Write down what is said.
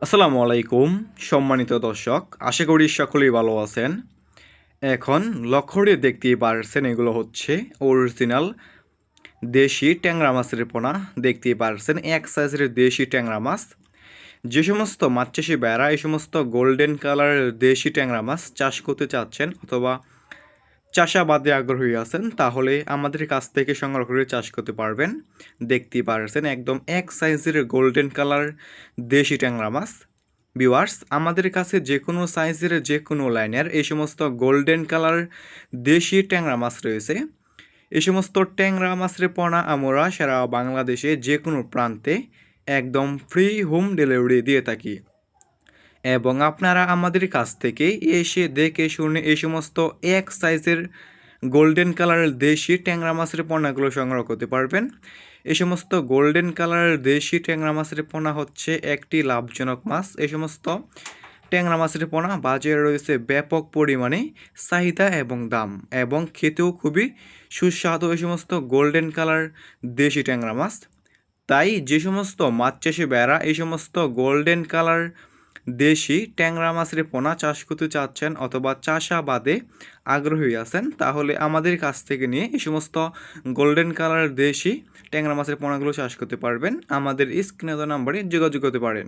আসসালামু আলাইকুম সম্মানিত দর্শক, আশা করি সকলেই ভালো আছেন। এখন লক্ষ্য করে দেখতেই পারছেন এগুলো হচ্ছে অরিজিনাল দেশি ট্যাংরা মাছের পোনা। দেখতেই পারছেন এক সাইজের দেশি ট্যাংরা মাছ। যে সমস্ত মাছ চাষি ভাইয়েরা এই সমস্ত গোল্ডেন কালারের দেশি ট্যাংরা মাছ চাষ করতে চাচ্ছেন অথবা চাষাবাদে আগ্রহী আছেন, তাহলে আমাদের কাছ থেকে সংগ্রহ করে চাষ করতে পারবেন। দেখতেই পারছেন একদম এক সাইজের গোল্ডেন কালার দেশি ট্যাংরা মাছ। ভিউয়ার্স, আমাদের কাছে যে কোনো সাইজের যে কোনো লাইনের এই সমস্ত গোল্ডেন কালার দেশি ট্যাংরা মাছ রয়েছে। এই সমস্ত ট্যাংরা মাছের পোনা আমরা সারা বাংলাদেশে যে কোনো প্রান্তে একদম ফ্রি হোম ডেলিভারি দিয়ে থাকি এবং আপনারা আমাদের কাছ থেকে এসে দেখে শুনে এই সমস্ত এক সাইজের গোল্ডেন কালারের দেশি ট্যাংরা মাছের পোনাগুলো সংগ্রহ করতে পারবেন। এই সমস্ত গোল্ডেন কালারের দেশি ট্যাংরা মাছের পোনা হচ্ছে একটি লাভজনক মাছ। এই সমস্ত ট্যাংরা মাছের পোনা বাজারে রয়েছে ব্যাপক পরিমাণে চাহিদা এবং দাম, এবং খেতেও খুবই সুস্বাদু এই সমস্ত গোল্ডেন কালার দেশি ট্যাংরা মাছ। তাই যে সমস্ত মাছ চাষি ভাইয়েরা এই সমস্ত গোল্ডেন কালার দেশি ট্যাংরা মাছের পোনা চাষ করতে চাচ্ছেন অথবা চাষাবাদে আগ্রহী আছেন, তাহলে আমাদের কাছ থেকে নিয়ে এই সমস্ত গোল্ডেন কালার দেশি ট্যাংরা মাছের পোনাগুলো চাষ করতে পারবেন। আমাদের স্ক্রিনে দেওয়া নাম্বারে যোগাযোগ করতে পারেন।